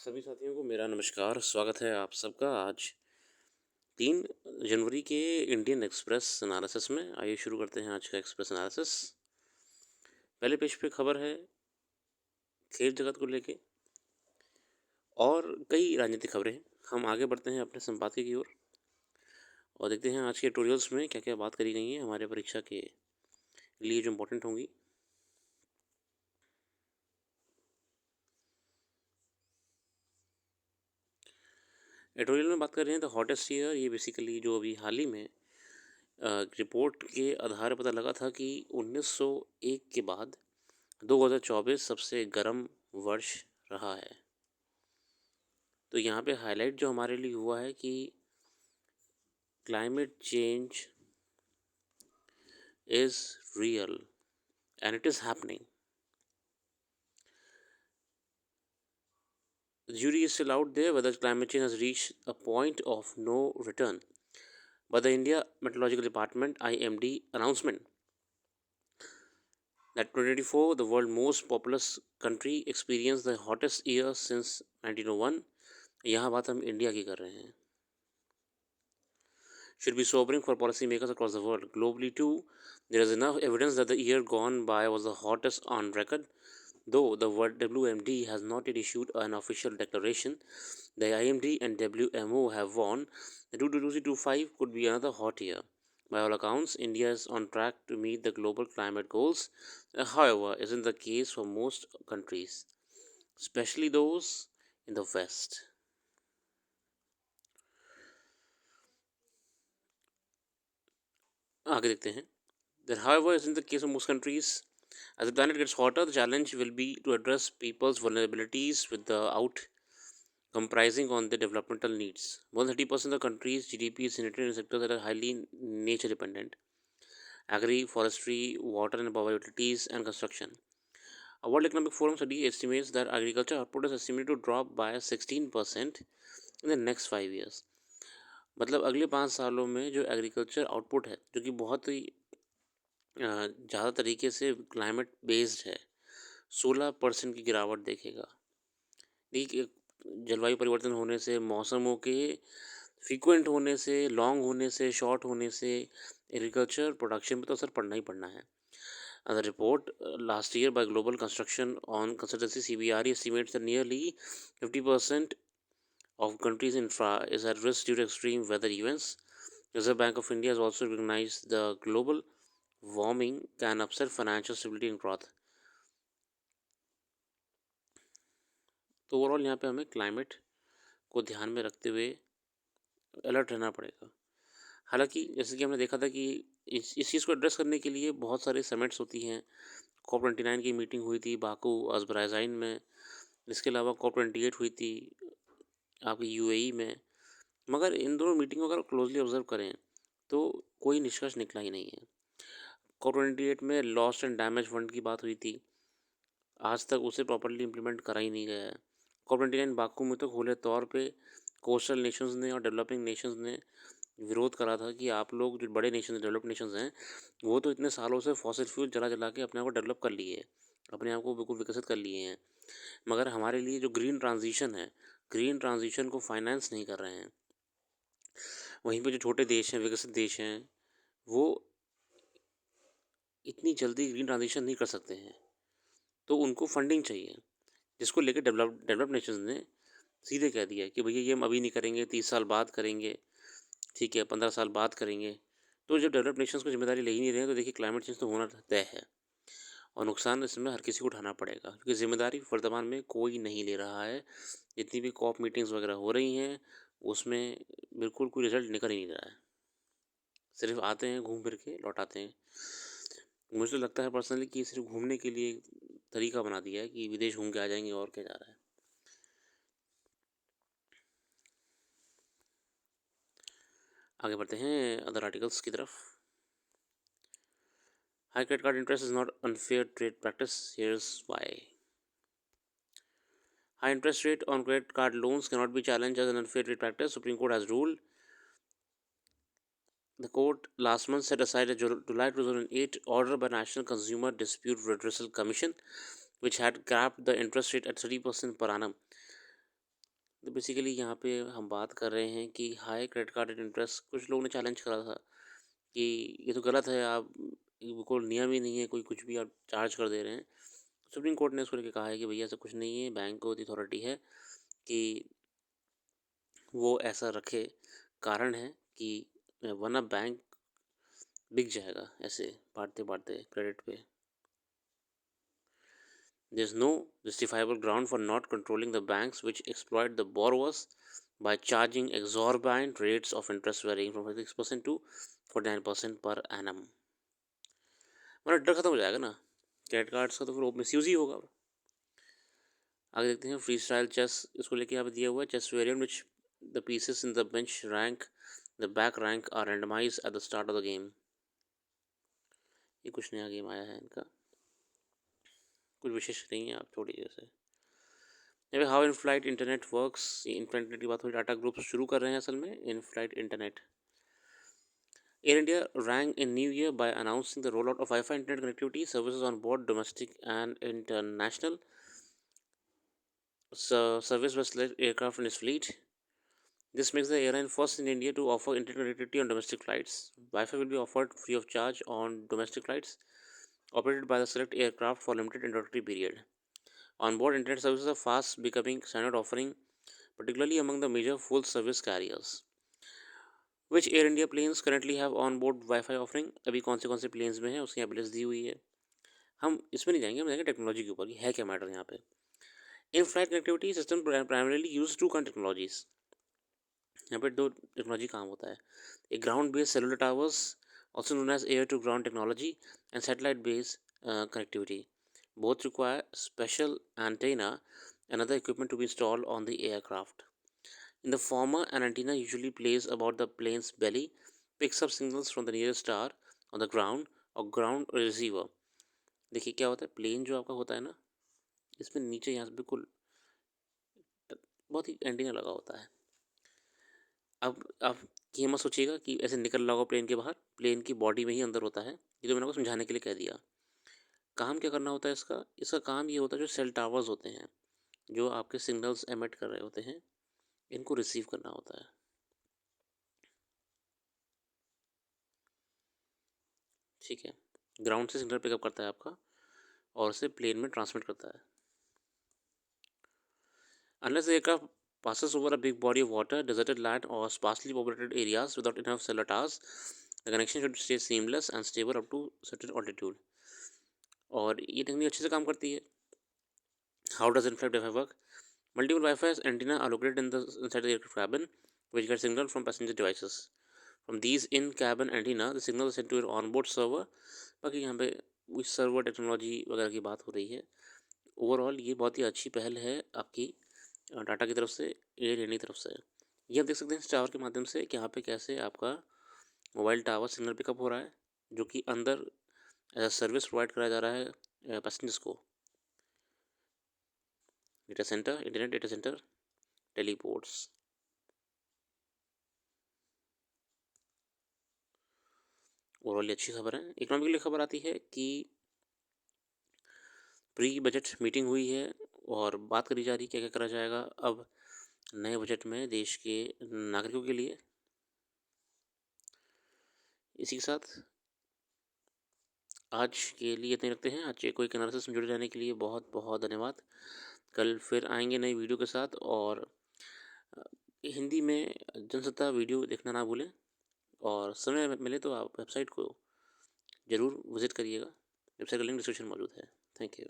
सभी साथियों को मेरा नमस्कार। स्वागत है आप सबका आज 3 जनवरी के इंडियन एक्सप्रेस एनालिसिस में। आइए शुरू करते हैं आज का एक्सप्रेस एनालिसिस। पहले पेज पे खबर है खेल जगत को लेके और कई राजनीतिक खबरें हैं। हम आगे बढ़ते हैं अपने संपादकीय की ओर और देखते हैं आज के ट्यूटोरियल्स में क्या क्या बात करी गई है हमारे परीक्षा के लिए जो इम्पोर्टेंट होंगी। एडिटोरियल में बात कर रहे हैं द हॉटेस्ट ईयर। ये बेसिकली जो अभी हाल ही में रिपोर्ट के आधार पर पता लगा था कि 1901 के बाद 2024 सबसे गर्म वर्ष रहा है। तो यहाँ पे हाईलाइट जो हमारे लिए हुआ है कि climate change is real and it is happening. The jury is still out there whether climate change has reached a point of no return. But the India Meteorological Department (IMD) announcement that 2024, the world's most populous country, experienced the hottest year since 1901. यहाँ बात हम India की कर रहे हैं। Should be sobering for policymakers across the world. Globally too, there is enough evidence that the year gone by was the hottest on record. Though the World WMD has not yet issued an official declaration, the IMD and WMO have warned that 2025 could be another hot year. By all accounts, India is on track to meet the global climate goals. However, isn't the case for most countries, especially those in the West. आगे देखते हैं. That, however, isn't the case of most countries. As the planet gets hotter, the challenge will be to address people's vulnerabilities without comprising on their developmental needs. More than 30% of the country's GDP is generated in sectors that are highly nature dependent: agri, forestry, water and power utilities, and construction. A World Economic Forum study estimates that agriculture output is estimated to drop by 16% in the next 5 years. मतलब अगले 5 सालों में जो agriculture output है, जो कि बहुत ही ज़्यादा तरीके से क्लाइमेट बेस्ड है, 16% की गिरावट देखेगा। देखिए, जलवायु परिवर्तन होने से, मौसमों के फ्रीक्वेंट होने से, लॉन्ग होने से, शॉर्ट होने से एग्रीकल्चर प्रोडक्शन पे तो असर पड़ना ही पड़ना है. The report last year by Global Construction on Consultancy CBRE estimates that nearly 50% of countries' infra is at risk due to extreme weather events. Reserve Bank of India has also recognized the global warming can upset financial stability and growth. तो overall यहाँ पे हमें climate को ध्यान में रखते हुए alert रहना पड़ेगा. हालांकि जैसे कि हमने देखा था कि इस चीज़ को एड्रेस करने के लिए बहुत सारे समिट्स होती हैं. COP29 की मीटिंग हुई थी बाकू अज़रबैजान में. इसके अलावा COP28 हुई थी आपकी UAE में. मगर इन दोनों मीटिंग को अगर क्लोजली ऑब्जर्व करें तो कोई निष्कर्ष निकला ही नहीं है. COP28 में लॉस्ट एंड डैमेज फंड की बात हुई थी, आज तक उसे प्रॉपर्ली इम्प्लीमेंट करा ही नहीं गया है. COP29 बाकू में तो खुले तौर पे कोस्टल नेशंस ने और डेवलपिंग नेशंस ने विरोध करा था कि आप लोग जो बड़े नेशन डेवलप्ड नेशंस हैं वो तो इतने सालों से फॉसिल फ्यूल जला जला के अपने आप को डेवलप कर लिए, अपने आप को बिल्कुल विकसित कर लिए हैं, मगर हमारे लिए जो ग्रीन ट्रांजिशन है, ग्रीन ट्रांजिशन को फाइनेंस नहीं कर रहे हैं. वहीं पे जो छोटे देश हैं, विकसित देश हैं, वो इतनी जल्दी ग्रीन ट्रांजिशन नहीं कर सकते हैं, तो उनको फंडिंग चाहिए, जिसको लेकर डेवलप नेशंस ने सीधे कह दिया कि भैया ये हम अभी नहीं करेंगे, 30 साल बाद करेंगे, ठीक है, 15 साल बाद करेंगे. तो जब डेवलप नेशंस को जिम्मेदारी ले ही नहीं रहे हैं तो देखिए क्लाइमेट चेंज तो होना तय है और नुकसान इसमें हर किसी को उठाना पड़ेगा, क्योंकि जिम्मेदारी वर्तमान में कोई नहीं ले रहा है. जितनी भी कॉप मीटिंग्स वगैरह हो रही हैं उसमें बिल्कुल कोई रिजल्ट निकल ही नहीं रहा है, सिर्फ आते हैं घूम फिर के लौटाते हैं. मुझे तो लगता है पर्सनली कि सिर्फ घूमने के लिए तरीका बना दिया है कि विदेश घूम के आ जाएंगे और क्या जा रहा है. आगे बढ़ते हैं अदर आर्टिकल्स की तरफ. High credit card interest is not unfair trade practice. Here's why. High interest rate on credit card loans cannot be challenged as an unfair trade practice. Supreme Court has ruled. The court last month set aside a July 2008 order by National Consumer Dispute Redressal Commission, which had capped the interest rate at 30% per annum. Basically यहाँ पे हम बात कर रहे हैं कि high credit card interest कुछ लोगों ने चैलेंज करा था कि ये तो गलत है, आप ये बिल्कुल नियम ही नहीं है, कोई कुछ भी आप चार्ज कर दे रहे हैं। सुप्रीम कोर्ट ने उसको लेके कहा है कि भैया ऐसा कुछ नहीं है, बैंक को अथॉरिटी है कि वो ऐसा रखे। कारण है कि वरना बैंक बिक जाएगा ऐसे बांटते बांटते क्रेडिट पे। There is no justifiable ground for not controlling the banks which exploit the borrowers by charging exorbitant rates of interest varying from 6% to 49% per annum। हमारा डर खत्म हो जाएगा ना क्रेडिट कार्ड्स का, तो फिर मिस यूज ही होगा। आगे देखते हैं फ्री स्टाइल चेस, इसको लेके यहाँ पे दिया हुआ है chess variant which the pieces in the bench rank the back rank are randomized at the start of the game. ये कुछ नया गेम आया है इनका, कुछ विशेष नहीं है, आप छोड़िए जैसे। How in flight internet works, internet की बात हुई, डाटा ग्रुप शुरू कर रहे हैं असल में in flight internet. Air India rang in New Year by announcing the rollout of Wi-Fi internet connectivity services on board domestic and international service bus aircraft in its fleet. This makes the airline first in India to offer internet connectivity on domestic flights. Wi-Fi will be offered free of charge on domestic flights operated by the select aircraft for limited introductory period. On-board internet services are fast becoming standard offering, particularly among the major full-service carriers. Which Air India planes currently have on-board Wi-Fi offering? अभी कौन से planes में है उसकी यहाँ पे list दी हुई है। हम इसमें नहीं जाएंगे, हम जाएंगे टेक्नोलॉजी के ऊपर, है क्या मैटर यहाँ पे। In flight connectivity system primarily use two technologies. यहाँ पे दो टेक्नोलॉजी काम होता है, एक ground based cellular towers also known as air to ground technology and satellite based connectivity. Both require special antenna and other equipment to be installed on the aircraft. In the former, an antenna usually placed about the plane's belly picks up signals from the nearest star on the ground or ground receiver. देखिए क्या होता है, plane जो आपका होता है ना, इसमें नीचे यहाँ से बिल्कुल बहुत ही एंटीना लगा होता है। अब आप ये मत सोचिएगा कि ऐसे निकल रहा होगा प्लेन के बाहर, प्लेन की बॉडी में ही अंदर होता है। ये तो मैंने आपको समझाने के लिए कह दिया। काम क्या करना होता है इसका, इसका काम ये होता है जो सेल टावर्स होते हैं जो आपके सिग्नल्स एमिट कर रहे होते हैं, इनको रिसीव करना होता है। ठीक है, ग्राउंड से सिग्नल पिकअप करता है आपका और उसे प्लेन में ट्रांसमिट करता है। Unless the aircraft passes over a big body of water, deserted land or sparsely populated areas without enough cellular towers, the connection should stay seamless and stable up to certain altitude। और ये technique अच्छे से काम करती है। How does in-flight Wi-Fi work? Multiple Wi-Fi antenna are located inside the aircraft cabin, which get signal from passenger devices. From these in-cabin antenna, the signal is sent to an onboard server। बाकी यहाँ पे उस server technology वगैरह की बात हो रही है। ओवरऑल ये बहुत ही अच्छी पहल है आपकी टाटा की तरफ से, एयर इंडिया की तरफ से। ये आप देख सकते हैं इस टावर के माध्यम से कि यहाँ पे कैसे आपका मोबाइल टावर सिग्नल पिकअप हो रहा है, जो कि अंदर एज अ सर्विस प्रोवाइड कराया जा रहा है पैसेंजर्स को। Data centre, internet data centre, teleports. Overall अच्छी खबर है। इकोनॉमिकली खबर आती है कि प्री बजट मीटिंग हुई है और बात करी जा रही है क्या क्या करा जाएगा अब नए बजट में देश के नागरिकों के लिए। इसी के साथ आज के लिए इतने रखते हैं। आज कोई एनालिसिस में जुड़े रहने के लिए बहुत बहुत धन्यवाद। कल फिर आएंगे नई वीडियो के साथ, और हिंदी में जनसत्ता वीडियो देखना ना भूलें, और समय मिले तो आप वेबसाइट को ज़रूर विज़िट करिएगा। वेबसाइट का लिंक डिस्क्रिप्शन मौजूद है। Thank you.